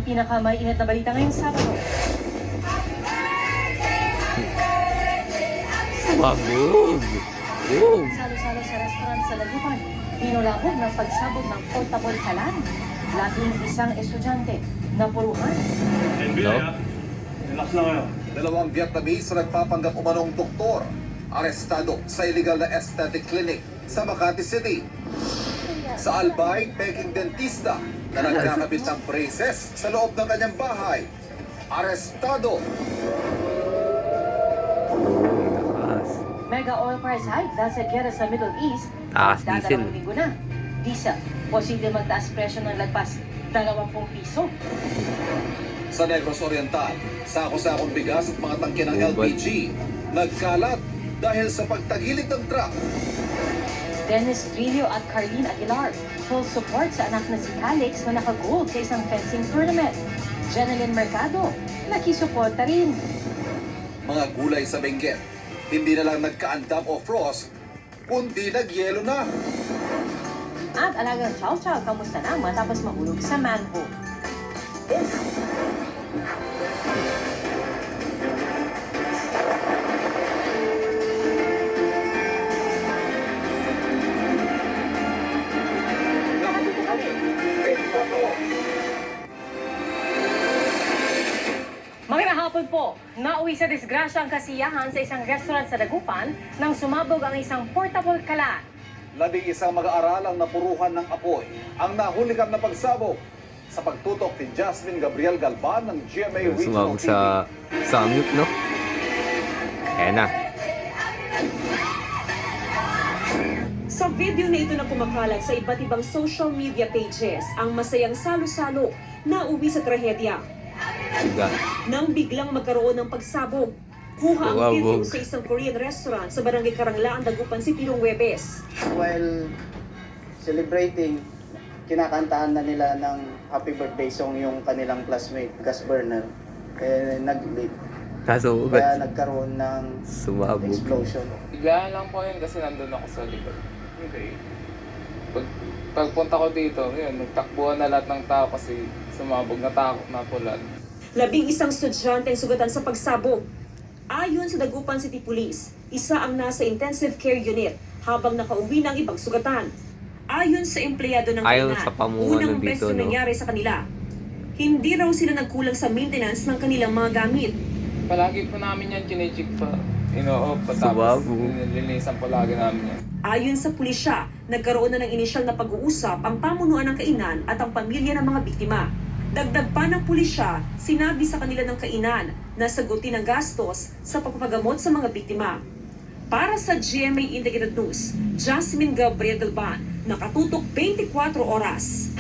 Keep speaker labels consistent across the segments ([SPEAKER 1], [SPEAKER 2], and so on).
[SPEAKER 1] ang pinakamainit na balita ngayong Sabado.
[SPEAKER 2] Sabog! Oh!
[SPEAKER 1] Salo-salo sa restaurant sa Dagupan, pinulabog ng pagsabog ng portable kalan. Labing isang estudyante na puruhan.
[SPEAKER 2] No?
[SPEAKER 3] Relax lang kayo.
[SPEAKER 4] Dalawang Vietnamese na nagpapanggap umanong doktor, arestado sa illegal na aesthetic clinic sa Makati City. Sa Albay, peking dentista na nagkakabit ng braces sa loob ng kanyang bahay. Arestado.
[SPEAKER 2] Taas.
[SPEAKER 1] Mega oil price hike dahil sa gera sa Middle East.
[SPEAKER 2] Taas diesel.
[SPEAKER 1] Dadalawang linggo na. Diesel, posible magtaas presyo ng lagpas 20 piso.
[SPEAKER 4] Sa Negros Oriental, sako-sakong bigas at mga tangke ng
[SPEAKER 2] Oh,
[SPEAKER 4] LPG nagkalat dahil sa pagtagilid ng truck.
[SPEAKER 1] Dennis Trillo at Carlene Aguilar, full support sa anak na si Alex na naka-gold sa isang fencing tournament. Jeneline Mercado, nakisuporta rin.
[SPEAKER 4] Mga gulay sa Benguet, hindi na lang nagkaandam o frost, kundi nagyelo na.
[SPEAKER 1] At alagang Chow Chow, kamusta na matapos mahulog sa manhole? Magandang hapon po. Nauwi sa disgrasya ang kasiyahan sa isang restaurant sa Dagupan nang sumabog ang isang portable kalan.
[SPEAKER 4] Labing isang mag-aaral ang napuruhan ng apoy ang nahulikam na pagsabog sa pagtutok ni Jasmine Gabriel Galban ng GMA Regional
[SPEAKER 2] Sumabog
[SPEAKER 4] TV.
[SPEAKER 2] sa mute, no? Ayan na.
[SPEAKER 5] Sa video na ito na kumakalat sa iba't ibang social media pages, ang masayang salo-salo na uwi sa trahedya.
[SPEAKER 2] Suga.
[SPEAKER 5] Nang biglang magkaroon ng pagsabog, kuha ang
[SPEAKER 2] Sumabog.
[SPEAKER 5] video sa isang Korean restaurant sa Barangay Karanglaan, Dagupan City noong Huwebes.
[SPEAKER 6] While celebrating, kinakantahan na nila ng happy birthday song yung kanilang classmate, gas burner. Nag-leak.
[SPEAKER 2] Kaso
[SPEAKER 6] Kaya
[SPEAKER 2] ugat.
[SPEAKER 6] nagkaroon ng
[SPEAKER 2] Sumabog.
[SPEAKER 6] explosion.
[SPEAKER 7] Biglaan lang po yun kasi nandun ako sa likod. Okay. Pagpunta ko dito, yun, nagtakbuhan na lahat ng tao kasi sumabog, natakot na po lahat.
[SPEAKER 5] 11 estudyante ang sugatan sa pagsabog. Ayon sa Dagupan City Police, isa ang nasa intensive care unit habang nakauwi ng ibang sugatan. Ayon sa empleyado ng
[SPEAKER 2] Ayon
[SPEAKER 5] kainan,
[SPEAKER 2] sa pamuano
[SPEAKER 5] unang
[SPEAKER 2] dito,
[SPEAKER 5] beses
[SPEAKER 2] no?
[SPEAKER 5] nangyari sa kanila. Hindi raw sila nagkulang sa maintenance ng kanilang mga gamit.
[SPEAKER 7] Palagi po namin yan chinecheck pa. Ino-off pa tapos
[SPEAKER 2] Sumabog.
[SPEAKER 7] nililisan po lagi namin yan.
[SPEAKER 5] Ayon sa pulisya, nagkaroon na ng inisyal na pag-uusap ang pamunuan ng kainan at ang pamilya ng mga biktima. Dagdag pa ng pulisya, sinabi sa kanila ng kainan na sagutin ang gastos sa pagpapagamot sa mga biktima. Para sa GMA Integrated News, Jasmine Gabriel Galban, nakatutok 24 oras.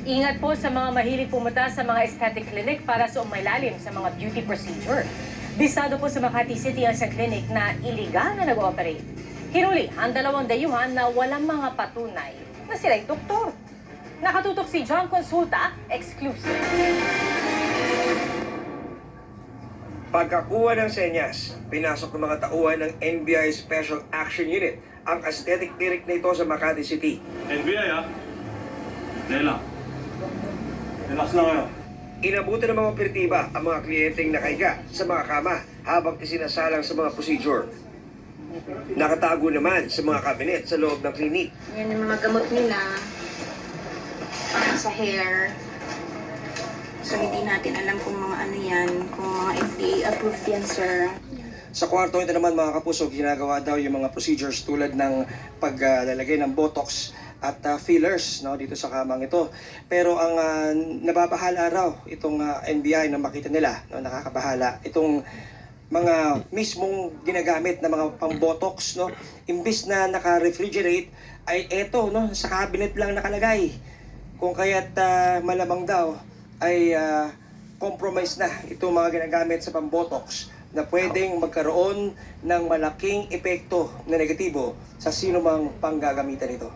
[SPEAKER 1] Ingat po sa mga mahilig pumunta sa mga aesthetic clinic para sa umailalim sa mga beauty procedure. Bisado po sa Makati City ang isang clinic na iligal na nag-ooperate. Hinuli ang dalawang dayuhan na walang mga patunay na sila'y doktor. Nakatutok si John Consulta, exclusive.
[SPEAKER 8] Pagkakuha ng senyas, pinasok ng mga tauhan ng NBI Special Action Unit ang aesthetic clinic na ito sa Makati City.
[SPEAKER 3] NBI Relax. Relax lang kayo.
[SPEAKER 8] Inabutan ng mga operatiba ang mga kliyenteng nakahiga sa mga kama habang isinasalang sa mga procedure. Nakatago naman sa mga kabinet sa loob ng klinik.
[SPEAKER 9] Yan yung mga gamot nila para sa hair. So hindi natin alam kung mga ano yan, kung mga FDA approved yan, sir.
[SPEAKER 8] Sa kwarto ito naman mga kapuso, ginagawa daw yung mga procedures tulad ng paglalagay ng botox at fillers, no, dito sa kamang ito. Pero ang nababahala raw itong NBI na makita nila, no, nakakabahala, itong mga mismong ginagamit na mga pang-botox, no, imbis na naka-refrigerate, ay eto, no, sa cabinet lang nakalagay. Kung kaya't malamang daw ay compromise na itong mga ginagamit sa pang-botox na pwedeng magkaroon ng malaking epekto na negatibo sa sino mang panggagamitan nito.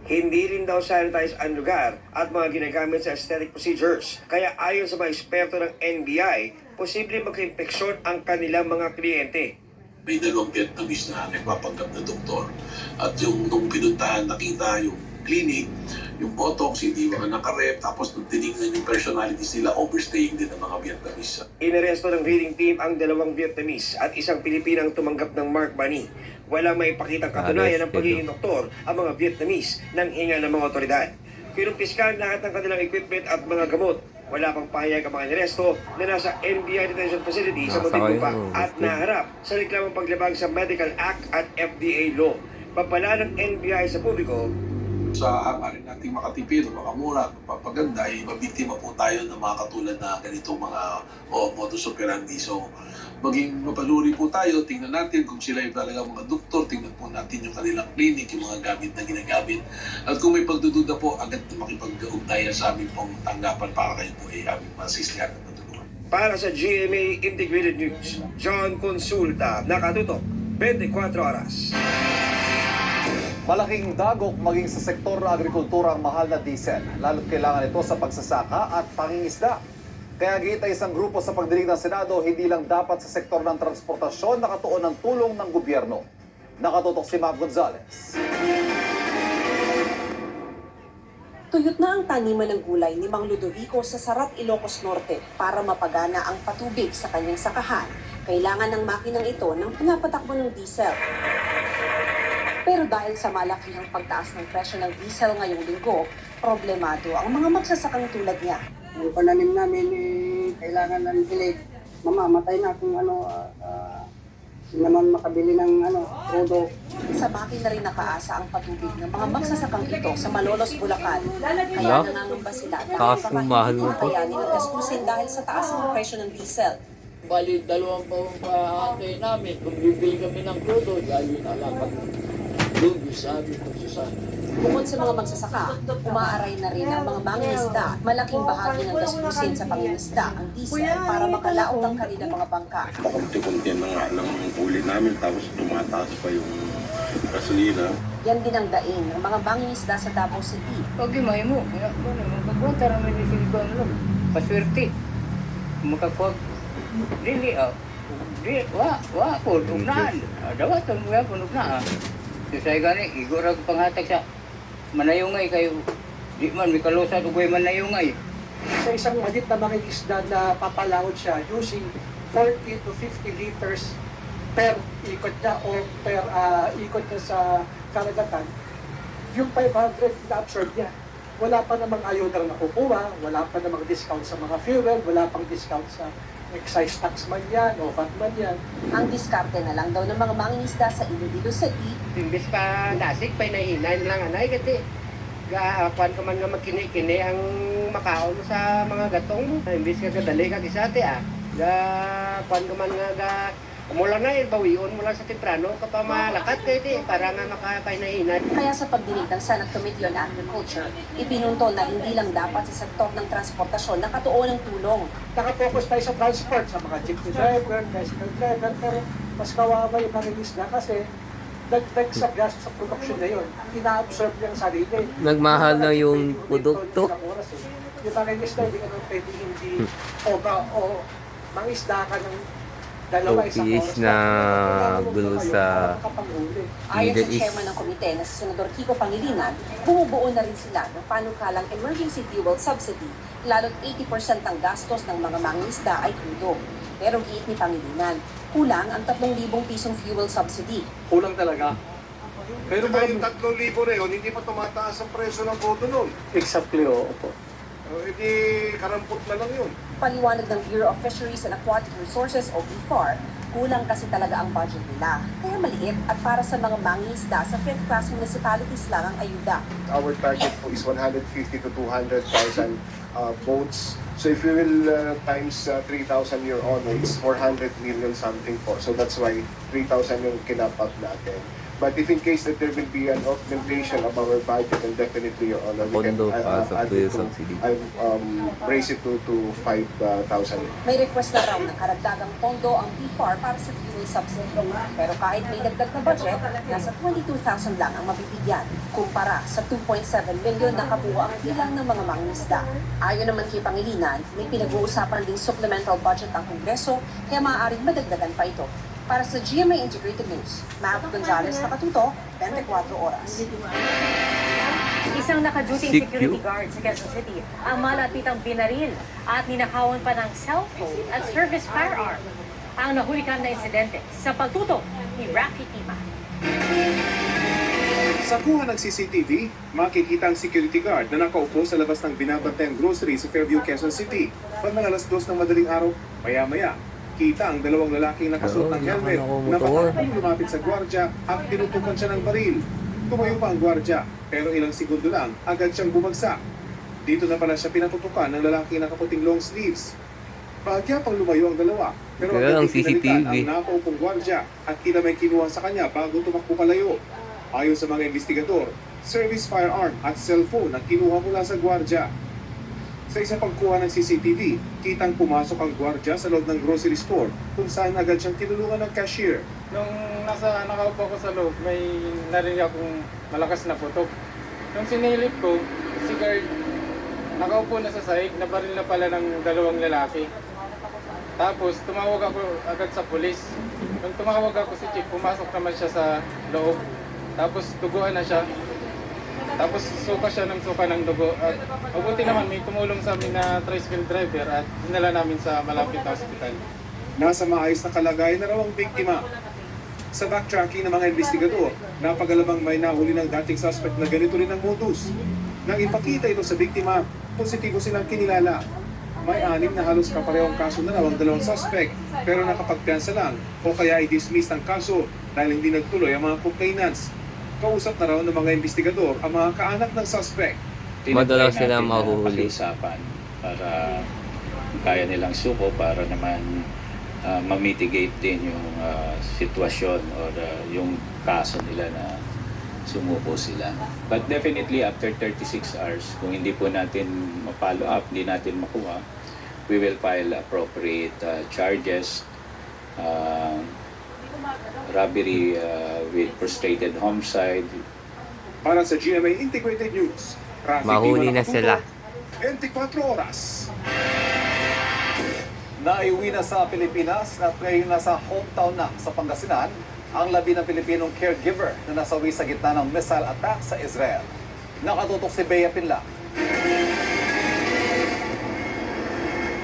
[SPEAKER 8] Hindi rin daw sanitize ang lugar at mga ginagamit sa aesthetic procedures. Kaya ayon sa mga eksperto ng NBI, posible magka-impeksyon ang kanilang mga kliyente.
[SPEAKER 10] May dalawang Vietnamese na nagpapanggap na doktor. At yung nung pinuntahan, nakita yung clinic, yung Botox, hindi mga nakarep, tapos nung tinignan yung personalities nila, overstaying din ng mga Vietnamese.
[SPEAKER 8] Inaresto ng reading team ang 2 Vietnamese at isang Pilipinang tumanggap ng mark money. Walang may pakitang katunayan ng pagiging doktor ang mga Vietnamese ng hinga ng mga otoridad. Kinumpiskan lahat ng kanilang equipment at mga gamot. Wala pang pahayag ang mga niresto na nasa NBI detention facility sa
[SPEAKER 2] Nasa
[SPEAKER 8] Muntinlupa
[SPEAKER 2] kayo,
[SPEAKER 8] at naharap sa reklamong paglabag sa Medical Act at FDA law. Papala ng NBI sa publiko,
[SPEAKER 10] Sa hangarin nating makatipid, makamura, papaganda, ay mabiktima po tayo ng mga katulad na ganitong mga modus operandi. So, maging mapaluri po tayo, tingnan natin kung sila yung talaga mga doktor, tingnan po natin yung kanilang clinic, yung mga gamit na ginagamit. At kung may pagdududa po, agad na makipag-ugnayan sa aming pong tanggapan para kayo po ay aming masislihan at matulungan.
[SPEAKER 8] para sa GMA Integrated News, John Consulta, nakatutok, 24 oras.
[SPEAKER 4] Malaking dagok maging sa sektor ng agrikultura ang mahal na diesel, lalo't kailangan ito sa pagsasaka at pangingisda. Kaya giit ay isang grupo sa pagdinig ng Senado, hindi lang dapat sa sektor ng transportasyon nakatuon ng tulong ng gobyerno. Nakatutok si Mav Gonzalez.
[SPEAKER 5] Tuyot na ang taniman ng gulay ni Mang Ludovico sa Sarat, Ilocos Norte para mapagana ang patubig sa kanyang sakahan. Kailangan ng makinang ito ng pinapatakbo ng diesel. Pero dahil sa malakihang pagtaas ng presyo ng diesel ngayong linggo, problemado ang mga magsasakang tulad niya.
[SPEAKER 6] Ang pananim namin, kailangan ng dilig. Mamamatay na kung hindi naman makabili ng product.
[SPEAKER 5] Sa makina rin nakaasa ang patubig ng mga magsasakang ito sa Malolos, Bulacan. Kaya nangangamba sila
[SPEAKER 2] Taas ng mahal mo po.
[SPEAKER 5] kaya nilang gastusin dahil sa taas ng presyo ng diesel.
[SPEAKER 11] Bali, 2 taong pahatay namin. Kung bibili kami ng crudo, dahil alapat lugi sa aming pagsasabi.
[SPEAKER 5] Bukod sa mga magsasaka, umaaray na rin ang mga mangingisda. Malaking bahagi ng gastusin sa pangingisda ang diesel para makalaot ang kanilang mga bangka.
[SPEAKER 3] Kunti-kunti na nga lang ang uli namin, tapos tumataas pa yung gasolina.
[SPEAKER 5] Yan din ang daing ng mga mangingisda sa Davao City.
[SPEAKER 11] Pag imay mo, magpunta namin ni Silvan lang. Paswerte. Makapag, dili, po, ugnaan. Dawatan mo yan, ugnaan. Say gani, igura ko panghatag sa manayungay kayo. Di man, may kalusad ugay manayungay.
[SPEAKER 8] Sa isang malit na mangingisda na papalawod siya using 40 to 50 liters per ikot niya o per ikot niya sa karagatan, yung 500 na-absorb niya. Wala pa namang ayuda na nakukuha, wala pa namang discount sa mga fuel, wala pang discount sa excise tax man yan o VAT man yan.
[SPEAKER 5] Ang diskarte na lang daw ng mga mangingisda sa Iloilo City.
[SPEAKER 11] Imbis pa dasig, pa inahinan lang anay kasi kuan ka man nga magkini-kini ang makaon mo sa mga gatong. Imbis ka kadali ka kisate kuan ka man nga mula na bawion mo lang sa temprano kapag malakat kayo para nga makapainahinan.
[SPEAKER 5] Kaya sa pagdinig ng Senate Committee on Agriculture, ipinunto na hindi lang dapat sa sektor ng transportasyon nakatuon ng tulong.
[SPEAKER 8] Nakafocus tayo sa transport, sa mga jeepney driver, bicycle driver, pero mas kawawa yung mangingisda kasi dagdag sa gas sa production na yun. Ina-absorb yung sarili.
[SPEAKER 2] Nagmahal na yung produkto.
[SPEAKER 8] Yung mangingisda, hindi ka naman pwede hindi o mangisda ka ng dalawa isang
[SPEAKER 2] OPS
[SPEAKER 8] oras
[SPEAKER 2] na gulo sa
[SPEAKER 5] Ayon sa
[SPEAKER 2] Middle East.
[SPEAKER 5] chairman ng komite na si Senador Kiko Pangilinan, bumubuo na rin sila ng panukalang emergency fuel subsidy, lalo't 80% ng gastos ng mga mangingisda ay crudo. Pero giit ni Pangilinan, kulang ang 3,000 pisong fuel subsidy.
[SPEAKER 8] Kulang talaga.
[SPEAKER 10] Pero ba yung 3,000 na yun, hindi pa tumataas ang presyo ng crudo nun?
[SPEAKER 8] Exactly, oo po.
[SPEAKER 10] Hindi karampot na lang yun.
[SPEAKER 5] Paliwanag ng Bureau of Fisheries and Aquatic Resources o BFAR, kulang kasi talaga ang budget nila. Kaya maliit at para sa mga mangingisda sa 5th class municipalities lang ang ayuda.
[SPEAKER 10] Our target po is 150 to 200,000 boats. So if we will times 3,000 year on, it's 400 million something po. So that's why 3,000 yung kinap up natin. But if in case that there will be an augmentation of our budget, then definitely your honor, we can
[SPEAKER 2] Pondo para sa
[SPEAKER 10] add
[SPEAKER 2] fuel
[SPEAKER 10] it to,
[SPEAKER 2] subsidy.
[SPEAKER 10] raise it to 5,000.
[SPEAKER 5] May request na raw ng karagdagang pondo ang BFAR para sa fuel subsidy. Pero kahit may dagdag na budget, nasa 22,000 lang ang mabibigyan, kumpara sa 2.7 million na kabuo ang bilang ng mga mangingisda. Ayon naman kay Pangilinan, may pinag-uusapan ding supplemental budget ang Kongreso, kaya maaaring madagdagan pa ito. Para sa GMA Integrated News, Mav Gonzalez, nakatuto, 24 oras.
[SPEAKER 1] Isang naka-duty
[SPEAKER 2] CQ?
[SPEAKER 1] security guard sa Quezon City ang malapitang binaril at ninakawan pa ng cellphone at service firearm. Ang nahulikan na insidente sa pagtutok ni Rafi Tima.
[SPEAKER 12] Sa kuha ng CCTV, makikita ang security guard na nakaupo sa labas ng binabantayang grocery sa Fairview, Quezon City. Pag alas 2 ng madaling araw, maya-maya, kita ang dalawang lalaking nakasuot ng helmet na patakbong lumapit sa gwardya at tinutukan siya ng baril. Tumayo pa ang gwardya, pero ilang segundo lang agad siyang bumagsak. Dito na pala siya pinatutukan ng lalaking nakaputing long sleeves. Bahagya pang lumayo ang dalawa, pero
[SPEAKER 2] Kaya ang
[SPEAKER 12] agad pinalitan
[SPEAKER 2] CCTV.
[SPEAKER 12] ang nakaupong gwardya at tila may kinuha sa kanya bago tumakbo palayo. Ayon sa mga investigador, service firearm at cellphone ang kinuha mula sa gwardya. Sa isa pang kuha ng CCTV, kitang pumasok ang gwardya sa loob ng grocery store kung saan agad siyang tinulungan ng cashier.
[SPEAKER 7] Nung nakaupo ko sa loob, may narinig akong malakas na putok. Nung sinilip ko, si guard nakaupo na sa sahig, nabaril na pala ng dalawang lalaki. Tapos tumawag ako agad sa pulis. Nung tumawag ako si chief, pumasok naman siya sa loob. Tapos duguan na siya. Tapos suka siya ng suka ng dugo. At mabuti naman may tumulong sa amin na tricycle driver at dinala namin sa malapit na ospital.
[SPEAKER 12] Nasa maayos na kalagayan na raw ang biktima. Sa backtracking ng mga investigador, napagalabang may nahuli ng dating suspect na ganito rin ang modus. Nang ipakita ito sa biktima, positibo silang kinilala. May 6 na halos kaparehong kaso na raw ang dalawang suspect, pero nakapagpiansa lang o kaya i-dismiss ang kaso dahil hindi nagtuloy ang mga complainants. Kausap na raw ng mga investigador ang mga kaanak ng suspect.
[SPEAKER 2] Madalas sila mahuhuli.
[SPEAKER 13] Pakiusapan para kaya nilang suko para naman ma-mitigate din yung sitwasyon or yung kaso nila na sumuko sila. But definitely after 36 hours, kung hindi po natin ma-follow up, hindi natin makuha, we will file appropriate charges, robbery with frustrated homicide.
[SPEAKER 12] Para sa GMA Integrated News, Rafi
[SPEAKER 2] Mahuli
[SPEAKER 12] Tima
[SPEAKER 2] na sila.
[SPEAKER 12] 24 oras.
[SPEAKER 4] Naiuwi na sa Pilipinas at ngayon nasa hometown na sa Pangasinan ang labi ng Pilipinong caregiver na nasawi sa gitna ng missile attack sa Israel. Nakatutok si Bea Pinla.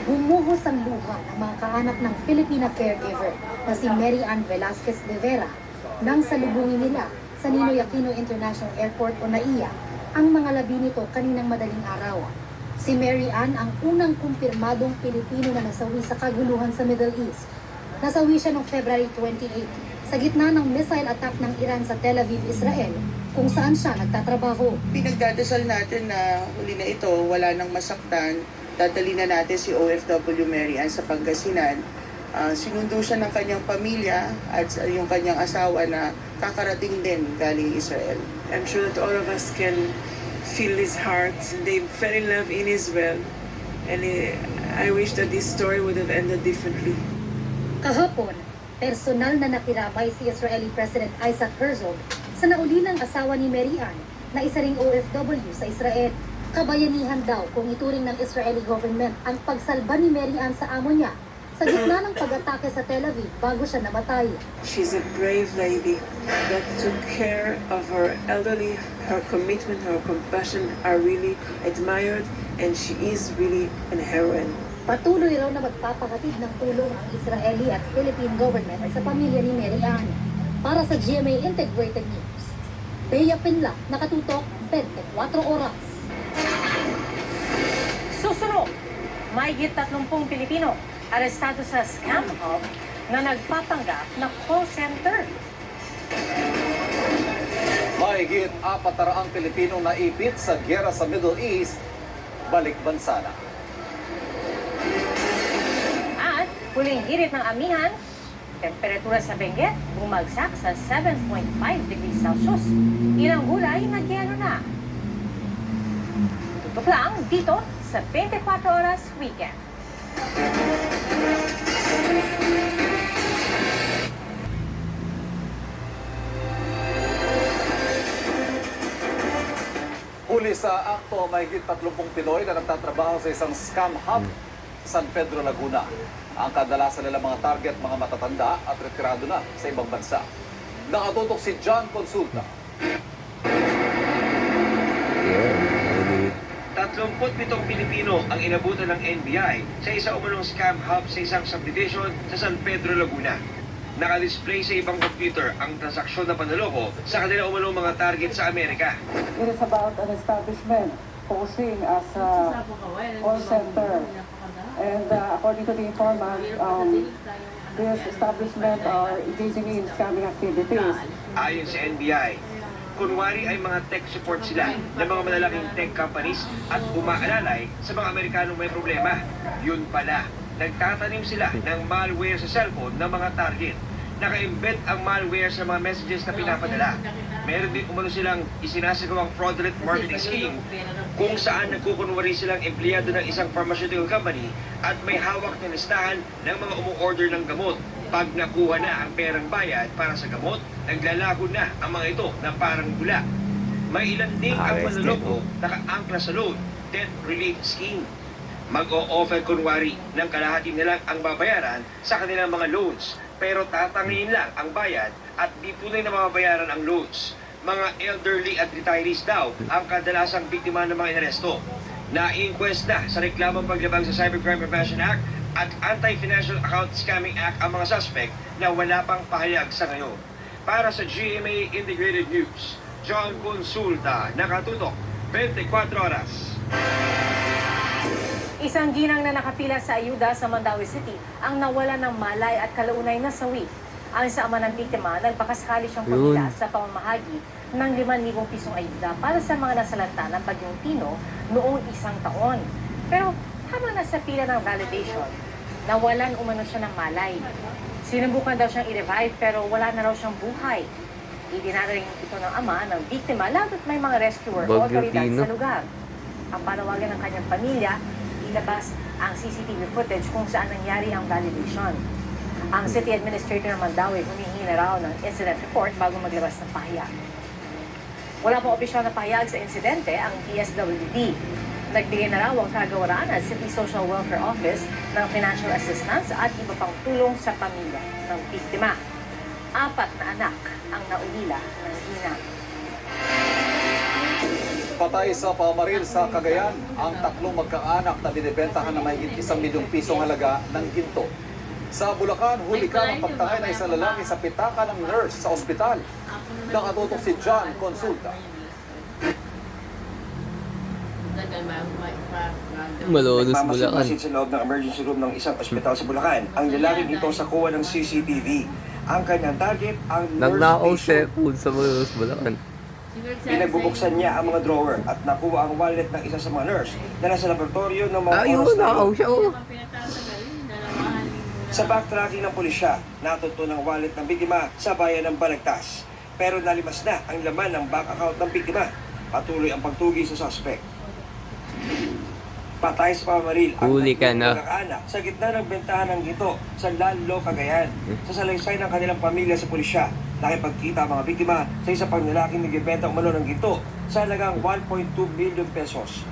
[SPEAKER 14] Bumuhos ang luha ng mga kaanak ng Filipina caregiver na si Mary Ann Velasquez de Vera nang salubungin nila sa Ninoy Aquino International Airport o NAIA ang mga labi nito kaninang madaling araw. Si Mary Ann ang unang kumpirmadong Pilipino na nasawi sa kaguluhan sa Middle East. Nasawi siya noong February 28 sa gitna ng missile attack ng Iran sa Tel Aviv, Israel, kung saan siya nagtatrabaho.
[SPEAKER 15] Pinagdadasal natin na huli na ito, wala nang masaktan. Dadali na natin si OFW Mary Ann sa Pangasinan. Sinundo siya ng kanyang pamilya at yung kanyang asawa na kakarating din galing Israel.
[SPEAKER 16] I'm sure that all of us can feel his heart. They fell in love in Israel. And I wish that this story would have ended differently.
[SPEAKER 14] Kahapon, personal na nakirabay si Israeli President Isaac Herzog sa naulilang asawa ni Mary Ann na isa ring OFW sa Israel. Kabayanihan daw kung ituring ng Israeli government ang pagsalba ni Mary Ann sa amo niya sa gitna ng pag-atake sa Tel Aviv bago siya namatay.
[SPEAKER 16] She's a brave lady that took care of her elderly. Her commitment, her compassion are really admired, and she is really an heroine.
[SPEAKER 14] Patuloy raw na magpapakatid ng tulong ang Israeli at Philippine government sa pamilya ni Mary Ann. Para sa GMA Integrated News, Bea Pinla, nakatutok 24 oras.
[SPEAKER 1] Susunod, mahigit 30 Pilipino arestado sa scam hub na nagpapanggap na call center.
[SPEAKER 4] Mahigit 400 Pilipinong naipit sa gyera sa Middle East, balik bansa na.
[SPEAKER 1] At huling hirit ng amihan, temperatura sa Benguet bumagsak sa 7.5 degrees Celsius. Ilang gulay nagyelo na. Tutok lang dito sa 24 Oras Weekend.
[SPEAKER 4] Huli sa akto, mahigit 30 Pinoy na nagtatrabaho sa isang scam hub sa San Pedro, Laguna. Ang kadalasan nila mga target, mga matatanda at retirado na sa ibang bansa. Nakatutok si John Consulta.
[SPEAKER 2] Yun.
[SPEAKER 17] 37 Pilipino ang inabutan ng NBI sa isa umunong scam hub sa isang subdivision sa San Pedro, Laguna. Naka-display sa ibang computer ang transaksyon na panloloko sa kanila umunong mga target sa Amerika.
[SPEAKER 18] It is about an establishment posing as a call center. And according to the informant, this establishment are engaging in scamming activities.
[SPEAKER 17] Ayon sa NBI, kunwari ay mga tech support sila ng mga malalaking tech companies at umaalalay sa mga Amerikanong may problema. Yun pala, nagtatanim sila ng malware sa cellphone ng mga target. Naka-embed ang malware sa mga messages na pinapadala. Meron din umano silang isinasagawang fraudulent marketing scheme kung saan nagkukunwari silang empleyado ng isang pharmaceutical company at may hawak na listahan ng mga umu-order ng gamot. Pag nakuha na ang perang bayad para sa gamot, naglalago na ang mga ito na parang bula. May ilan ding ang manloloko naka-angkla sa loan, debt relief scheme. Mag-o-offer kunwari ng kalahati na lang ang babayaran sa kanilang mga loans, pero tatangin lang ang bayad at di tunay na mababayaran ang loans. Mga elderly at retirees daw ang kadalasang biktima ng mga inaresto. Na-inquest na sa reklamong paglabag sa Cybercrime Prevention Act at Anti-Financial Account Scamming Act ang mga suspect na wala pang pahayag sa ngayon. Para sa GMA Integrated News, John Consulta, nakatutok, 24 oras.
[SPEAKER 1] Isang ginang na nakapila sa ayuda sa Mandaue City ang nawala ng malay at kalaunay na sawi. Ang sa ama ng biktima, nagbakasakali siyang pumila sa pamamahagi ng 5,000 pisong ayuda para sa mga nasalanta ng Bagyong Tino noong 1 taon. Pero habang nasa pila ng validation, nawalan umano siya ng malay. Sinubukan daw siyang i-revive pero wala na raw siyang buhay. Idinala rin ito ng ama ng biktima lalo't may mga rescuer o otoridad sa lugar. Ang panawagan ng kanyang pamilya, ilabas ang CCTV footage kung saan nangyari ang validation. Ang City Administrator ng Mandaue humihingi na raw ng incident report bago maglabas ng pahayag. Wala pong opisyal na pahayag sa insidente ang DSWD. Nagbigay na raw ang kagawaran at City Social Welfare Office ng financial assistance at iba pang tulong sa pamilya ng biktima. 4 na anak ang naulila ng ginang.
[SPEAKER 4] Patay sa pamaril sa Cagayan ang 3 magkaanak na binibentahan na mahigit 1 milyong pisong halaga ng ginto. Sa Bulacan, huli ka ng pagtangay na isang lalaki sa pitaka ng nurse sa ospital. Nakatutok si John Consulta.
[SPEAKER 2] Malolos
[SPEAKER 17] Nagmamasid
[SPEAKER 2] Bulacan.
[SPEAKER 17] sa loob ng emergency room ng isang ospital sa Bulacan. Ang lalaking ito sa kuha ng CCTV. Ang kanyang target, ang
[SPEAKER 2] Nagnakaw
[SPEAKER 17] nurse
[SPEAKER 2] siya
[SPEAKER 17] station.
[SPEAKER 2] sa Malolos Bulacan.
[SPEAKER 17] Pinagbubuksan niya ang mga drawer at nakuha ang wallet ng isa sa mga nurse na nasa laboratorio ng mga
[SPEAKER 2] Ayun,
[SPEAKER 17] oras na
[SPEAKER 2] nakaw
[SPEAKER 17] yun.
[SPEAKER 2] siya. Oh.
[SPEAKER 17] Sa backtracking ng pulisya, natuto ng wallet ng biktima sa bayan ng Balagtas. Pero nalimas na ang laman ng bank account ng biktima. Patuloy ang pagtugi sa suspect. Patay sa pamaril ang
[SPEAKER 2] Huli ka na.
[SPEAKER 17] magkaanak sa gitna ng bentahan ng ginto sa Lalo, Cagayan. Sa salaysay ng kanilang pamilya sa pulisya, nakipagkita ang mga biktima sa isa pang lalaking nagbibenta umano ng ginto sa halagang 1.2 million pesos.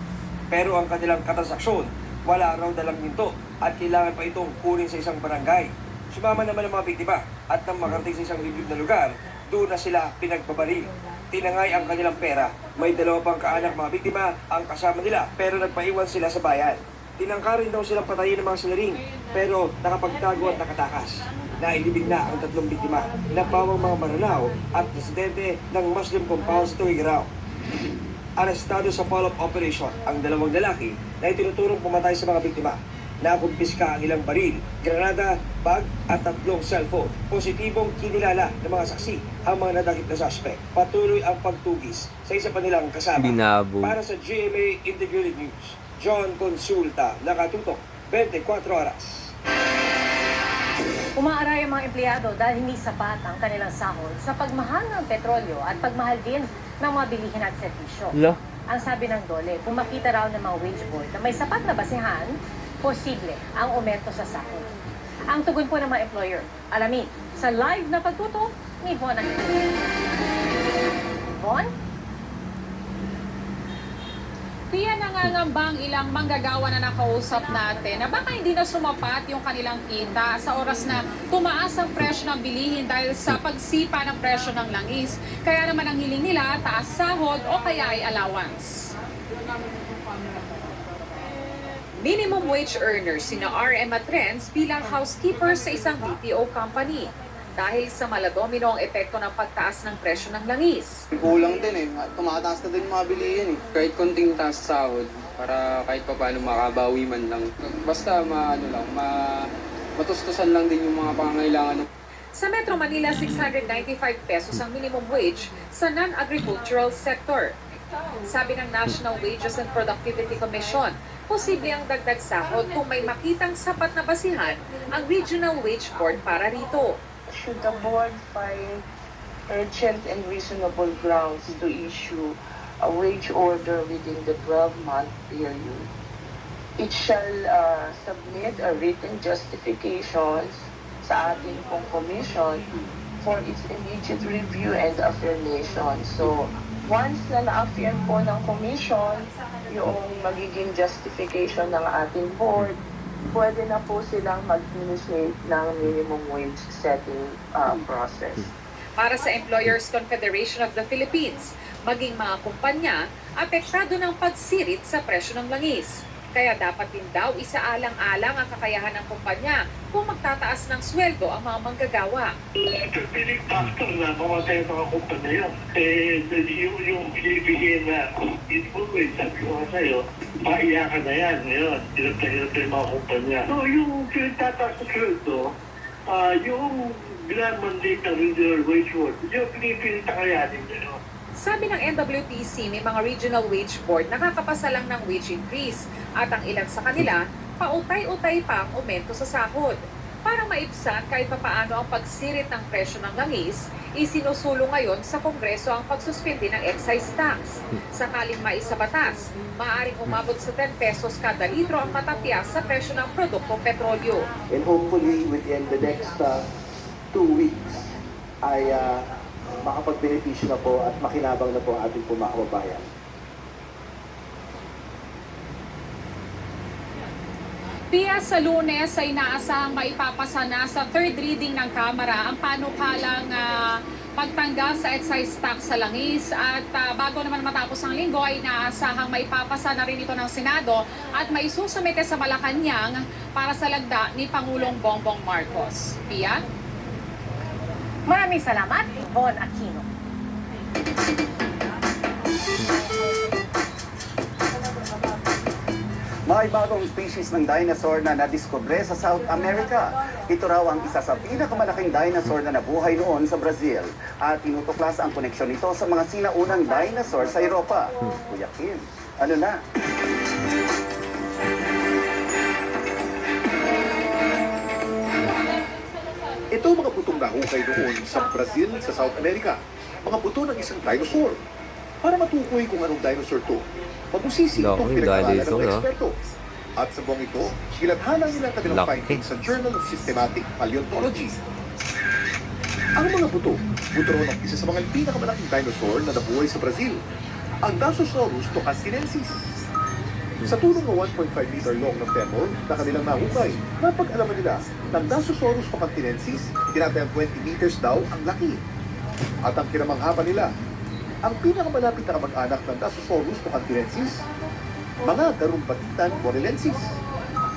[SPEAKER 17] Pero ang kanilang katransaksyon, wala raw dalang ginto at kailangan pa itong kunin sa isang barangay. Sumama naman ang mga biktima at nang makarating sa isang liblib na lugar, doon na sila pinagbabaril. Tinangay ang kanilang pera. May 2 pang kaanak mga biktima ang kasama nila pero nagpaiwan sila sa bayan. Tinangka rin daw silang patayin ng mga salaring pero nakapagtago at nakatakas. Nailibing na ang 3 biktima na pawang mga Maranao at residente ng Muslim compound sa Tuigaraw. Arestado sa follow-up operation ang 2 lalaki na itinuturong pumatay sa mga biktima. Nakumpiska ang ilang baril, granada, bag at 3 cellphone. Positibong kinilala ng mga saksi ang mga nadakip na suspect. Patuloy ang pagtugis sa isa pa nilang kasama.
[SPEAKER 2] Binabo.
[SPEAKER 17] Para sa GMA Integrated News, John Consulta, nakatutok, 24 oras.
[SPEAKER 1] Umaaray ang mga empleyado dahil hindi sapat ang kanilang sahod sa pagmahal ng petrolyo at pagmahal din ng mga bilihin at serbisyo.
[SPEAKER 2] Lo.
[SPEAKER 1] Ang sabi ng DOLE, kung makita raw ng mga wage board na may sapat na basehan, posible ang aumento sa sahod. Ang tugon po ng mga employer, alamin sa live na pagtuto ni Von Angel. Von?
[SPEAKER 19] Kaya nangangambang ilang manggagawa na nakausap natin na baka hindi na sumapat yung kanilang kita sa oras na tumaas ang presyo ng bilihin dahil sa pagsipa ng presyo ng langis. Kaya naman ang hiling nila, taas sahod o kaya ay allowance. Minimum wage earners sina RM at Renz bilang housekeeper sa isang BPO company dahil sa maladomino ang epekto ng pagtaas ng presyo ng langis.
[SPEAKER 6] Kulang din tumataas na din yung mga bilihin
[SPEAKER 7] Kahit konting taas sahod, para kahit pa paano makabawi man lang. Basta matustusan lang din yung mga pangangailangan.
[SPEAKER 19] Sa Metro Manila, 695 pesos ang minimum wage sa non-agricultural sector. Sabi ng National Wages and Productivity Commission, posible ang dagdag sahod kung may makitang sapat na basihan ang Regional Wage Board para rito.
[SPEAKER 15] Should the board find urgent and reasonable grounds to issue a wage order within the 12-month period, it shall submit a written justifications sa ating pong commission for its immediate review and affirmation. So, once na na-affirm po ng commission yung magiging justification ng ating board, pwede na po silang mag-initiate ng minimum wage setting process.
[SPEAKER 19] Para sa Employers Confederation of the Philippines, maging mga kumpanya, apektado ng pagsirit sa presyo ng langis. Kaya dapat din daw isaalang-alang ang kakayahan ng kumpanya kung magtataas ng sweldo ang mga manggagawa.
[SPEAKER 20] Piling factor na mamatay ang mga kumpanya. Yung binibigay na minimum wage, sabi ko nga sa'yo, maiyakan na yan ngayon. Hirap na yung mga kumpanya. So yung pinagtataas na sweldo, yung ginamandate ng regional wage board, yung pinipilit na kayanin nyo.
[SPEAKER 19] Sabi ng NWTC, may mga regional wage board nakakapasa lang ng wage increase at ang ilan sa kanila, pautay-utay pa ang aumento sa sahod. Para maibsan kahit papaano ang pagsirit ng presyo ng langis, isinusulong ngayon sa Kongreso ang pagsuspindi ng excise tax. Sakaling maisabatas, maaaring umabot sa 10 pesos kada litro ang matatias sa presyo ng produktong petrolyo.
[SPEAKER 6] And hopefully within the next 2 weeks ay makapagbenepisyo na po at makinabang na po ang ating mga kababayan.
[SPEAKER 19] Pia, sa Lunes ay inaasahang maipapasa na sa third reading ng Kamara ang panukalang pagtanggal sa excise tax sa langis at bago naman matapos ang linggo ay inaasahang maipapasa na rin ito ng Senado at maisusumite sa Malacanang para sa lagda ni Pangulong Bongbong Marcos. Pia?
[SPEAKER 1] Maraming salamat, Von Aquino.
[SPEAKER 21] May bagong species ng dinosaur na nadiskubre sa South America. Ito raw ang isa sa pinakamalaking dinosaur na nabuhay noon sa Brazil. At tinutuklas ang koneksyon nito sa mga sinaunang dinosaur sa Europa. Kuya Kim, ano na?
[SPEAKER 12] Ito mga butong nahukay noon sa Brazil, sa South America. Mga buto ng isang dinosaur. Para matukoy kung anong dinosaur to, mabusisi itong pinag-aaralan ng mga eksperto. At sa buong ito, ilathala nila ang kanilang findings sa Journal of Systematic Paleontology. Ang mga buto raw ng isa sa mga pinakamalaking dinosaur na nabuhay sa Brazil, ang Dasosaurus tocantinensis. Sa tulong ng 1.5 meter long ng femur na kanilang nahukay, napag-alaman nila ng Dasosaurus tocantinensis, tinatayang 20 meters daw ang laki. At ang kinamangha pa nila, ang pinakamalapit na kamag-anak ng Dasosaurus tocantinensis, mga Darumbatitan morelensis.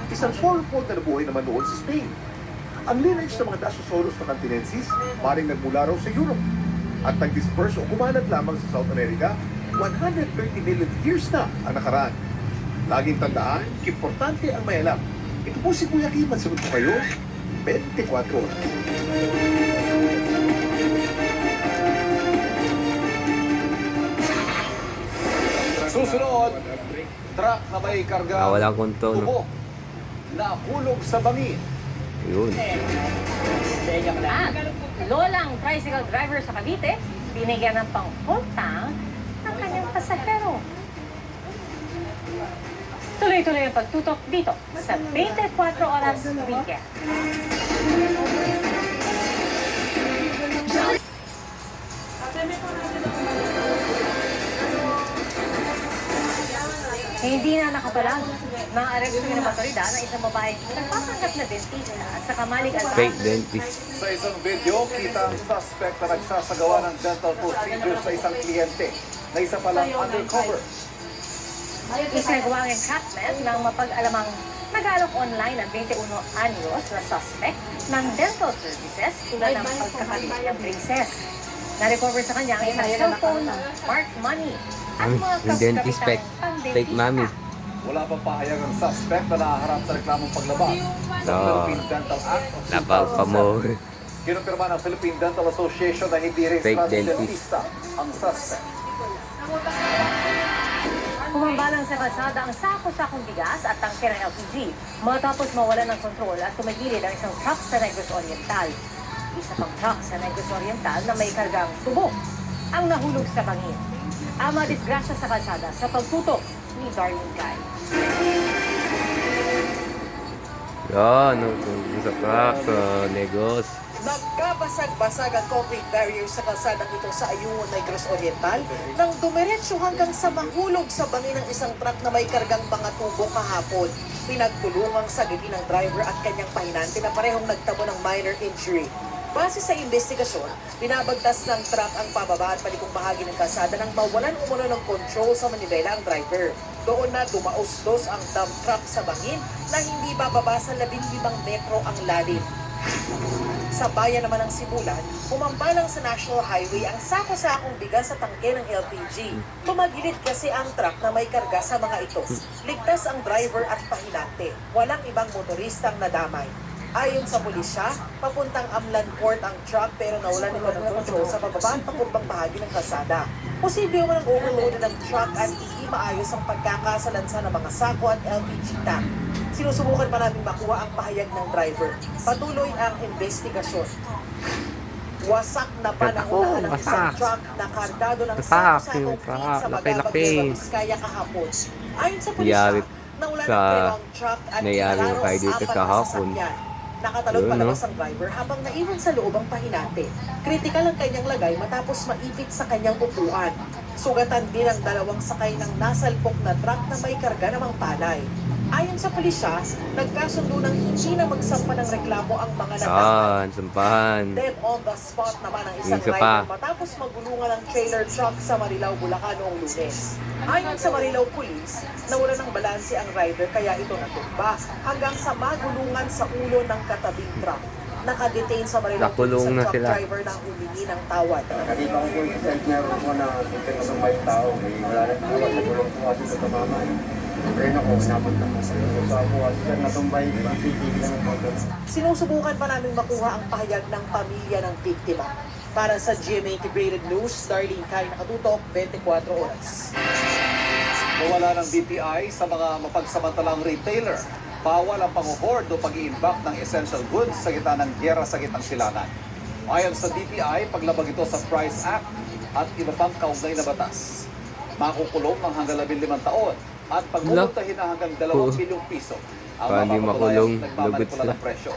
[SPEAKER 12] Isang sauropod na nabuhay naman noon sa Spain. Ang lineage ng mga Dasosaurus tocantinensis maring nagmula raw sa Europe at nag-disperse o kumalat lamang sa South America 130 million years na ang nakaraan. Laging tandaan, importante ang may alam. Ito po si Kuya Kim at sagot ko kayo, 24 oras.
[SPEAKER 4] Susunod, truck na may karga
[SPEAKER 2] wala akong tono.
[SPEAKER 4] tubo na hulog sa bangin.
[SPEAKER 2] Yun.
[SPEAKER 1] At lolang tricycle driver sa Cavite, binigyan ng pangholtang ng kanyang pasahero. Tuloy-tuloy ang pagtutok dito sa 24 Oras Weekend. Hindi na nakapalag. Na-aresto ng otoridad ng isang babae nagpapanggap na dentista sa Kamalig
[SPEAKER 2] Fake dentist.
[SPEAKER 4] Sa isang video, kita ang suspect na nagsasagawa ng dental procedure sa isang kliyente na isa palang undercover.
[SPEAKER 1] Isinagawa ang entrapment ng mapag-alamang nag-alok online ng 21 anyos na suspect ng dental services tulad ng pagkakabit ng braces. Na-recover sa kanya ang isang cellphone, smart money, at mga
[SPEAKER 2] Yung dentist
[SPEAKER 1] kaskabitang
[SPEAKER 2] fake mami.
[SPEAKER 4] Wala pang pahayag ang suspect na naharap sa reklamong paglabas sa
[SPEAKER 2] No.
[SPEAKER 4] Philippine Dental Act of
[SPEAKER 2] Lapag pa mo.
[SPEAKER 4] 2007. Kinumpirma ng Philippine Dental Association na hindi
[SPEAKER 2] Fake
[SPEAKER 4] rehistrado
[SPEAKER 2] dentist.
[SPEAKER 4] dentista ang suspect.
[SPEAKER 1] Kumambalang sa kalsada ang sako-sakong bigas at tangke ng LPG matapos mawala ng kontrol at tumagilid ang isang truck sa Negros Oriental. Isa pang truck sa Negros Oriental na may kargang tubo ang nahulog sa bangin. Ang madisgrasya sa kalsada sa pagtutok ni Darlene Guy.
[SPEAKER 2] Yan, sa truck, sa Negros.
[SPEAKER 9] Nagkabasag-basag ang concrete barrier sa kalsadang ito sa Ayungon, Negros Oriental nang dumiretso hanggang sa mahulog sa bangin ng isang truck na may kargang mga tubo kahapon. Pinagtulungang sagipin ng driver at kanyang pahinante na parehong nagtamo ng minor injury. Base sa investigasyon, binabagtas ng truck ang pababa at palikong bahagi ng kalsada nang mawalan umano ng control sa manibela ang driver. Doon na dumaos-dos ang dump truck sa bangin na hindi bababa sa 15 metro ang lalim. Sa bayan naman ng Sibulan, umambalang sa National Highway ang sako-sakong bigas sa tangke ng LPG. Tumagilid kasi ang truck na may karga sa mga ito. Ligtas ang driver at pahinante. Walang ibang motoristang nadamay. Ayon sa pulisya, papuntang Amlan Port ang truck pero nawalan nito ng kontrol sa pababa at pakurbang bahagi ng kalsada. Posible naman ang overload ng truck at hindi maayos ang pagkakasalansa ng mga sako at LPG tank. Sinusubukan pa namin makuha ang pahayag ng driver. Patuloy ang investigasyon. Wasak na panangunahan ng isang truck na kargado ng sako-sakong feed sa Magabag, Nueva Vizcaya kahapon. Ayon sa pulisya, nawalan ng pero ang truck at nararos apat na sasakyan. Nakatalon palabas ang driver habang naiwan sa loob ang pahinante. Kritikal ang kanyang lagay matapos maipit sa kanyang upuan. Sugatan din ang dalawang sakay ng nasalpok na truck na may karga namang palay. Ayon sa pulisya, nagkasundo ng hindi na magsampa ng reklamo ang mga nadamay.
[SPEAKER 2] Sampahan.
[SPEAKER 9] Dead on the spot naman ang isang
[SPEAKER 2] Isa
[SPEAKER 9] rider
[SPEAKER 2] pa.
[SPEAKER 9] matapos magulungan ng trailer truck sa Marilao, Bulacan noong Lunes. Ayon sa Marilao Police, nawala ng balanse ang rider kaya ito natumba hanggang sa magulungan sa ulo ng katabing truck. Nakadetain sa Marilao Police
[SPEAKER 2] Nakulong
[SPEAKER 9] ang
[SPEAKER 2] na
[SPEAKER 9] truck
[SPEAKER 2] sila.
[SPEAKER 9] driver na humingi ng tawad.
[SPEAKER 6] Nakita ko po sa meron ko na sa may tao. Wala na po. Nagulong po kasi sa tumama. Pero ako, napunta ko sa iyo. Sa ako at siya natumbay. Pagpipili lang ang motor.
[SPEAKER 9] Sinusubukan pa namin makuha ang pahayag ng pamilya ng biktima. Para sa GMA Integrated News, Darlene Kai, nakatutok, 24 oras.
[SPEAKER 4] Mawala ng DTI sa mga mapagsamantalang retailer. Bawal ang pang-hoard o pag-i-imbak ng essential goods sa gitna ng gyera sa gitnang silangan. Ayon sa DTI, paglabag ito sa Price Act at iba pang kaugnay na batas. Makukulong ng hanggang 15 taon at pagmumultahin na hanggang 2 bilyong piso ang
[SPEAKER 2] Paano
[SPEAKER 4] mga
[SPEAKER 2] makulong?
[SPEAKER 4] papatunayang nagmamanipula ng presyo.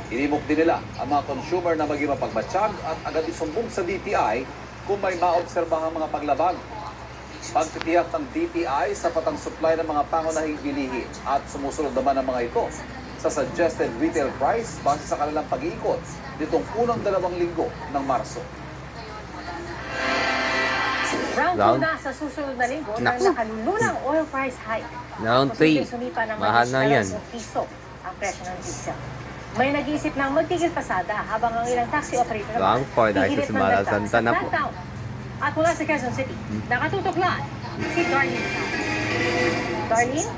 [SPEAKER 4] Inimok din nila ang mga consumer na maging mapagmatsyag at agad isumbong sa DTI kung may maobserbahang mga paglabag. Pagtitiyak ng DTI sa patang supply ng mga pangunahing bilihin at sumusunod naman ang mga ito sa suggested retail price base sa kanilang pag-iikot nitong unang 2 linggo ng Marso.
[SPEAKER 1] Round 2
[SPEAKER 2] Round?
[SPEAKER 1] na sa susunod na linggo ng
[SPEAKER 2] Naku.
[SPEAKER 1] nakalulunang oil price hike.
[SPEAKER 2] Round
[SPEAKER 1] Posibleng
[SPEAKER 2] 3.
[SPEAKER 1] sumipa ng
[SPEAKER 2] Mahal na yan.
[SPEAKER 1] piso ang presyo ng diesel. May nag-iisip ng magtigil pasada habang ang ilang taxi operator
[SPEAKER 2] Round 4 dahil
[SPEAKER 1] pigilit
[SPEAKER 2] sa Sumala
[SPEAKER 1] magdagdag
[SPEAKER 2] Santa na
[SPEAKER 1] sa
[SPEAKER 2] po.
[SPEAKER 1] flat town. At mula sa Quezon City, nakatutok lang si Darlene. Darlene?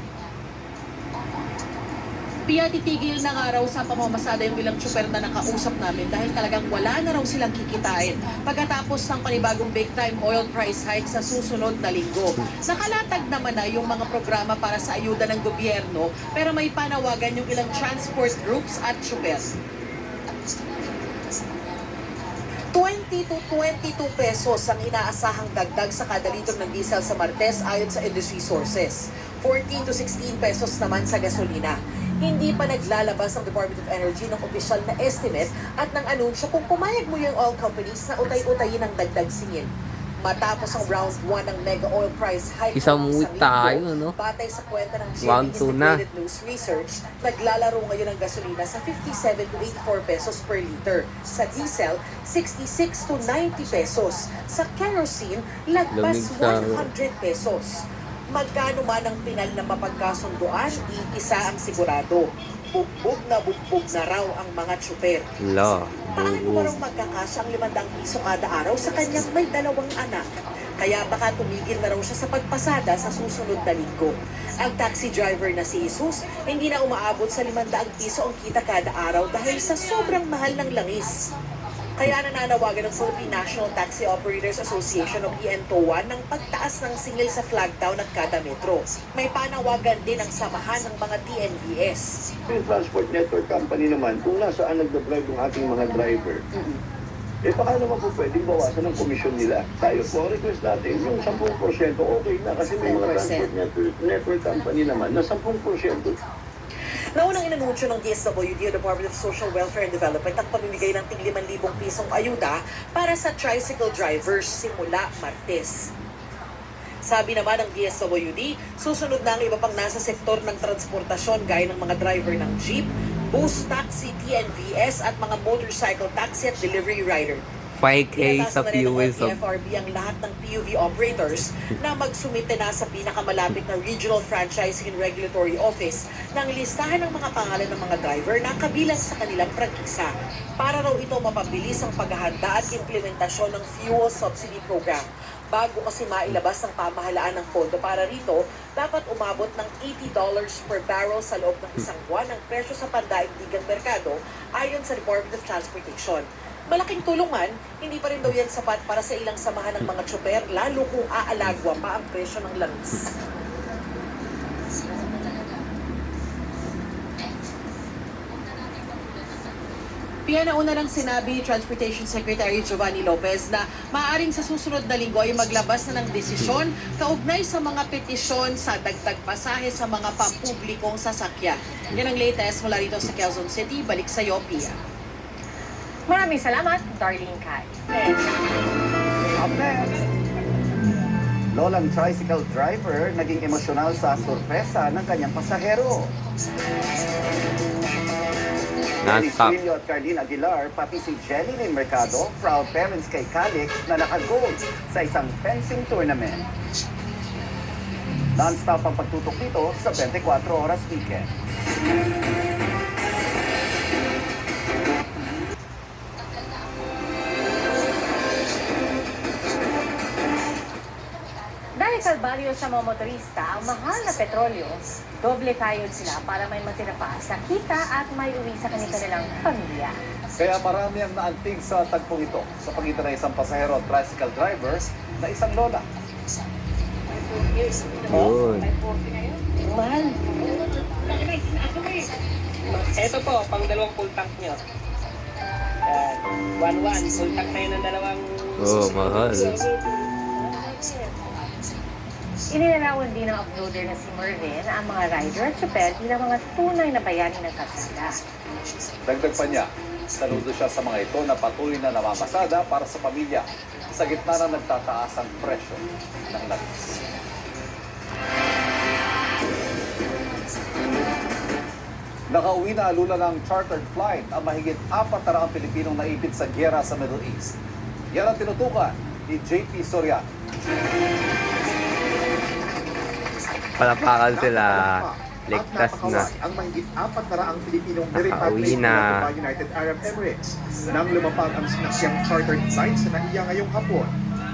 [SPEAKER 9] Titigil na nga raw sa pamamasada yung ilang tsuper na nakausap namin dahil talagang wala na raw silang kikitain pagkatapos ng panibagong big time oil price hike sa susunod na linggo. Nakalatag naman na yung mga programa para sa ayuda ng gobyerno pero may panawagan yung ilang transport groups at tsuper. 20 to 22 pesos ang inaasahang dagdag sa kada litro ng diesel sa Martes ayon sa industry sources. 14 to 16 pesos naman sa gasolina. Hindi pa naglalabas ang Department of Energy ng opisyal na estimate at ng anunsyo kung pumayag mo yung oil companies na utay-utayin ang dagdag singil. Matapos ang round 1 ng mega oil price hike
[SPEAKER 2] Isang
[SPEAKER 9] noong
[SPEAKER 2] week tayo, no?
[SPEAKER 9] batay sa kwenta ng
[SPEAKER 2] Round
[SPEAKER 9] GMA
[SPEAKER 2] 2 na.
[SPEAKER 9] Integrated News Research, naglalaro ngayon ang gasolina sa 57 to 84 pesos per liter. Sa diesel, 66 to 90 pesos. Sa kerosene, lagpas
[SPEAKER 2] Lamig sa-
[SPEAKER 9] 100 pesos. Magkano man ang pinal na mapagkasunduan, iisa ang sigurado. Bugbog na raw ang mga tsuper.
[SPEAKER 2] Lo.
[SPEAKER 9] Paano ba raw magkakasya ang 500 piso kada araw sa kanyang may 2 anak? Kaya baka tumigil na raw siya sa pagpasada sa susunod na linggo. Ang taxi driver na si Jesus, hindi na umaabot sa 500 piso ang kita kada araw dahil sa sobrang mahal ng langis. Kaya nananawagan ng Philippine National Taxi Operators Association o PNTOA ng pagtaas ng singil sa flag down at kada metro. May panawagan din ang samahan ng mga TNVS.
[SPEAKER 20] Yung transport network company naman, kung nasaan nagda-drive yung ating mga driver, baka naman po pwedeng bawasan ng komisyon nila. Tayo po, ang request natin, yung 10% okay na kasi may mga transport network company naman na 10%.
[SPEAKER 9] Naunang inanunsyo ng DSWD o Department of Social Welfare and Development ang pamimigay ng tig 5,000 pisong ayuda para sa tricycle drivers simula Martes. Sabi naman ng DSWD, susunod na ang iba pang nasa sektor ng transportasyon gaya ng mga driver ng jeep, bus, taxi, TNVS at mga motorcycle taxi at delivery rider.
[SPEAKER 2] 5K sa fuel.
[SPEAKER 9] Tinatasan na rin ng FRB ang lahat ng PUV operators na magsumite na sa pinakamalapit na Regional Franchising and Regulatory Office ng listahan ng mga pangalan ng mga driver na kabilang sa kanilang prangkisa para raw ito mapabilis ang paghahanda at implementasyon ng fuel subsidy program. Bago kasi mailabas ng pamahalaan ng pondo para rito, dapat umabot ng $80 per barrel sa loob ng isang buwan ang presyo sa pandaigdigang merkado ayon sa Department of Transportation. Malaking tulungan, hindi pa rin daw yan sapat para sa ilang samahan ng mga tsuper, lalo kung aalagwa pa ang presyo ng langis. Kaya nauna lang sinabi ni Transportation Secretary Giovanni Lopez na maaaring sa susunod na linggo ay maglabas na ng desisyon kaugnay sa mga petisyon sa dagdag pasahe sa mga pampublikong sasakyan. Yan ang latest mula rito sa Quezon City. Balik sa iyo, Pia.
[SPEAKER 1] Maraming salamat, Darlene Kai.
[SPEAKER 21] Up next, lolang tricycle driver naging emosyonal sa sorpresa ng kanyang pasahero. Dennis
[SPEAKER 2] Non-stop.
[SPEAKER 21] Trillo at Carlene Aguilar, pati si Jenny Lynn Mercado, proud parents kay Calix na naka-gold sa isang fencing tournament. Non-stop ang pagtutok dito sa 24 oras weekend.
[SPEAKER 1] Dahil kalbaryo sa mga motorista, ang mahal na petrolyo, doble kayod sila para may matira pa sa kita at may uwi sa kanilang pamilya.
[SPEAKER 4] Kaya marami ang naantig sa tagpong ito sa pagitan ng isang pasahero at tricycle driver na isang lola.
[SPEAKER 2] Yun.
[SPEAKER 11] Mahal. Ito po, pang 2 full tank nyo. 1-1, full tank na yun ng 2.
[SPEAKER 2] Oh, mahal.
[SPEAKER 1] Inilarawan din ng uploader na si Mervin ang mga rider at tsuper bilang mga tunay na bayani ng kalsada.
[SPEAKER 4] Dagdag pa niya, saludo siya sa mga ito na patuloy na namamasada para sa pamilya sa gitna ng nagtataasang presyo ng langis. Nakauwi na alula ng chartered flight ang mahigit 400 Pilipinong naipit sa giyera sa Middle East. Yan ang tinutukan ni JP Soriano.
[SPEAKER 2] Palapakan sila. Ligtas na.
[SPEAKER 12] Ang mahigit 400 Pilipinong
[SPEAKER 2] Nakauwi na.
[SPEAKER 12] sa United Arab Emirates nang lumapag ang sinakyang chartered flight sa NAIA ngayong hapon.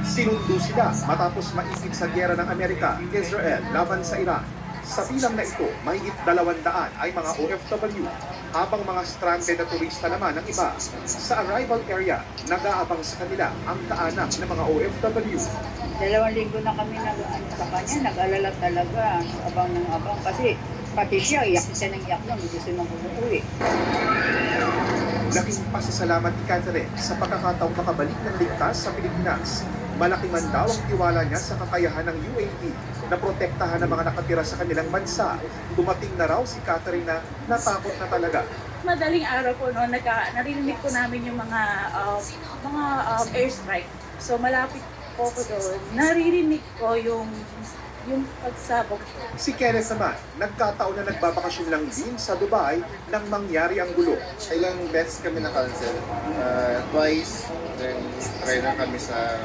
[SPEAKER 12] Sinundo sila matapos maipit sa giyera ng Amerika, Israel laban sa Iran. Sa bilang na ito, mahigit 200 ay mga OFW, habang mga stranded na turista naman ang iba. Sa arrival area, nag-aabang sa kanila ang kaanak ng mga OFW.
[SPEAKER 11] 2 linggo na kami sa kanya, nag-alala talaga, abang ng abang. Kasi pati siya, iyak siya ng iyak lang, gusto nang umuwi.
[SPEAKER 12] Laking pasasalamat ni Catherine sa pagkakataong makabalik ng ligtas sa Pilipinas. Malaki man daw ang tiwala niya sa kakayahan ng UAE na protektahan ang mga nakatira sa kanilang bansa. Dumating na raw si Catherine na natakot na talaga.
[SPEAKER 3] Madaling araw po noon, narinig ko namin yung mga airstrike. So malapit po ko doon, naririnig ko yung pagsabog.
[SPEAKER 12] Si Kenneth naman, nagkataon na nagbabakasyon lang din sa Dubai nang mangyari ang gulo.
[SPEAKER 6] Ilang beses kami na-cancel. Twice, then try na kami sa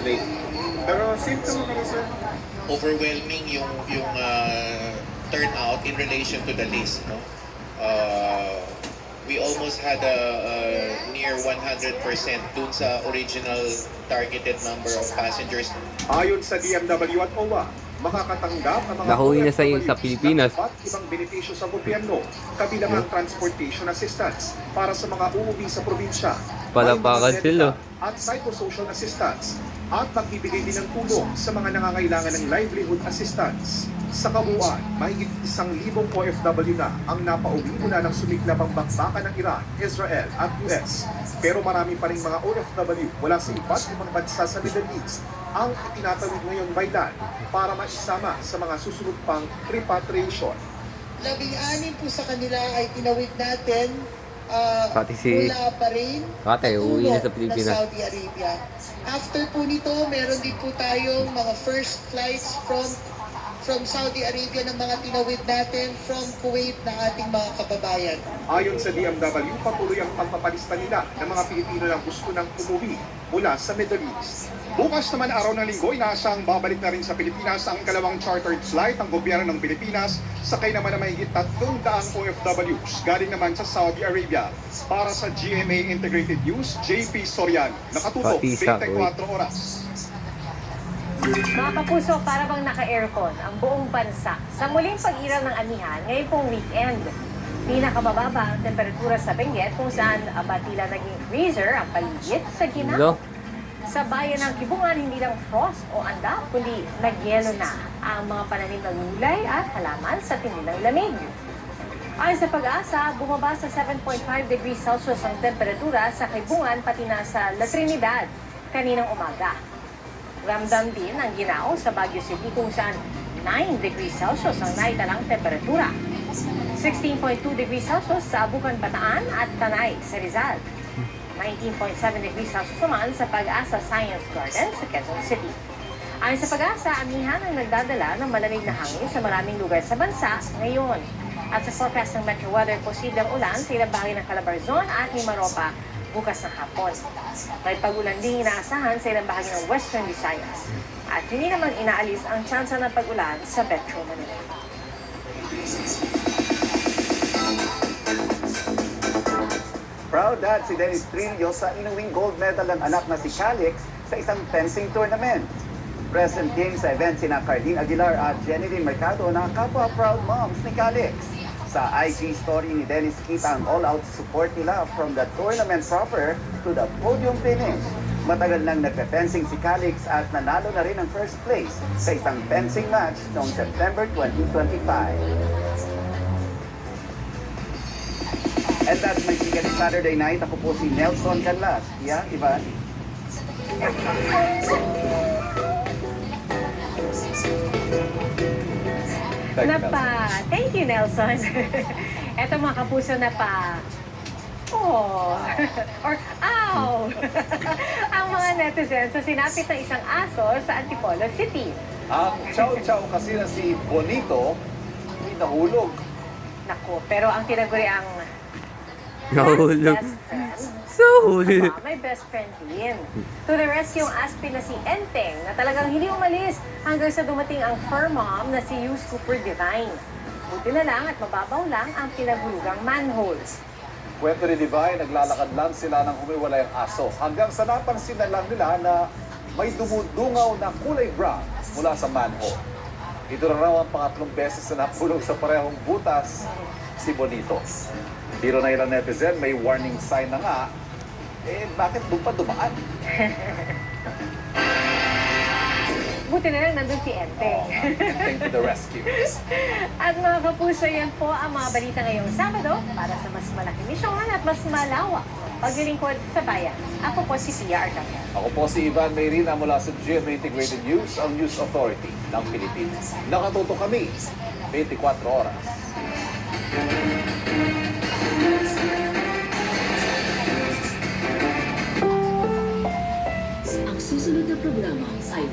[SPEAKER 6] Lake. Pero safe naman kami sir.
[SPEAKER 8] overwhelming yung turnout in relation to the list, no? We almost had a near 100% dun sa original targeted number of passengers.
[SPEAKER 12] Ayon sa DMW at OWA, makakatanggap ang mga
[SPEAKER 2] Nahuwi na sa
[SPEAKER 12] OFWs
[SPEAKER 2] Pilipinas.
[SPEAKER 12] ng iba't ibang benepisyo sa gobyerno, kabilang ang transportation assistance para sa mga uuwi sa probinsya,
[SPEAKER 2] Palapakan
[SPEAKER 12] may mga
[SPEAKER 2] sila.
[SPEAKER 12] medical at psychosocial assistance, at magbibigay din ng tulong sa mga nangangailangan ng livelihood assistance. Sa kabuuan, mahigit 1,000 OFW na ang napauwi mula ng sumiklab ang bakbakan ng Iran, Israel at US. Pero marami pa rin mga OFW wala sa iba't ibang bansa sa Middle East ang itinatawid ngayon baylan para maisama sa mga susunod pang repatriation.
[SPEAKER 9] 16 po sa kanila ay tinawid natin
[SPEAKER 2] Pati si
[SPEAKER 9] mula pa rin
[SPEAKER 2] Kate, uuwi na sa
[SPEAKER 9] ng
[SPEAKER 2] Pilipinas.
[SPEAKER 9] Saudi Arabia. After po nito, meron din po tayong mga first flights from Saudi Arabia ng mga tinawid natin from Kuwait na ating mga kababayan.
[SPEAKER 12] Ayon sa DMW, patuloy ang pagpapalista nila ng mga Pilipino na gusto ng umuwi mula sa Middle East. Bukas naman araw ng linggo, inaasang babalik na rin sa Pilipinas ang kalawang chartered flight ng gobyerno ng Pilipinas, sakay naman na mahigit 300 OFWs galing naman sa Saudi Arabia. Para sa GMA Integrated News, JP Soriano, nakatutok
[SPEAKER 2] Pati sa
[SPEAKER 12] 24 oras.
[SPEAKER 1] Mga kapuso, para bang naka-aircon ang buong bansa sa muling pag-iral ng amihan ngayong pong weekend. Pinakamababa ang temperatura sa Benguet kung saan tila naging freezer ang paligid sa Ginao. Sa bayan ng Kibungan, hindi lang frost o andap, kundi nagyelo na ang mga pananim ng gulay at halaman sa tinilang lamig. Ayon sa Pag-asa, bumaba sa 7.5 degrees Celsius ang temperatura sa Kibungan pati na sa La Trinidad kaninang umaga. Ramdam din ang Ginao sa Baguio City kung saan 9 degrees Celsius ang naitalang temperatura. 16.2 degrees Celsius sa Abucan, Bataan at Tanay sa Rizal. 19.7 degrees Celsius naman sa Pag-asa Science Garden sa Quezon City. Ayon sa Pag-asa, amihan ang nagdadala ng malamig na hangin sa maraming lugar sa bansa ngayon. At sa forecast ng Metro Weather, posibleng ulan sa ilang bahagi ng Calabarzon at Mimaropa bukas ng hapon. May pag-ulan din inaasahan sa ilang bahagi ng Western Visayas. At hindi naman inaalis ang tsansa ng pag-ulan sa Metro Manila.
[SPEAKER 21] Proud dad si Dennis Trillo sa inuwing gold medal ng anak na si Calix sa isang fencing tournament. Present din sa event sina Cardine Aguilar at Jenny Mercado na kapwa proud moms ni Calix. Sa IG story ni Dennis, kita ang all-out support nila from the tournament proper to the podium finish. Matagal nang nagpe-fencing si Calix at nanalo na rin ang first place sa isang fencing match noong September 2025. And that's my Chicken Saturday night. Ako po si Nelson Canlas. Yeah, Ivan?
[SPEAKER 1] Thank you, Nelson. Eto mga kapuso or ow! Ang mga netizens sa sinapit ng isang aso sa Antipolo City.
[SPEAKER 4] Ang chow-chow kasi na si Bonito, hindi nahulog.
[SPEAKER 1] Naku, pero ang tinaguri ang
[SPEAKER 2] Nahulog.
[SPEAKER 1] best friend.
[SPEAKER 2] So huli.
[SPEAKER 1] May best friend din. To the rescue ang aspin na si Enteng na talagang hindi umalis hanggang sa dumating ang fur mom na si Hugh Cooper Divine. Buti na lang at mababaw lang ang pinagulugang manhole.
[SPEAKER 4] Kwento ni Divine, naglalakad lang sila nang humiwalay ang aso. Hanggang sa napansin na lang nila na may dumudungaw na kulay brown mula sa manhole. Ito na raw ang pangatlong beses na napulong sa parehong butas si Bonito. Biro na ilang netizen, may warning sign na nga. Bakit doon pa dumaan?
[SPEAKER 1] Buti na lang nandun si Enteng.
[SPEAKER 4] Enteng to the rescue.
[SPEAKER 1] At mga kapuso, yan po ang mga balita ngayong Sabado para sa mas malaking misyon at mas malawak paglilingkod sa bayan. Ako po si Pia Arcangel.
[SPEAKER 4] Ako po si Ivan Mayrina mula sa GMA Integrated News, ang News Authority ng Pilipinas. Nakatuto kami 24 oras.
[SPEAKER 22] Ang susunod na programa ay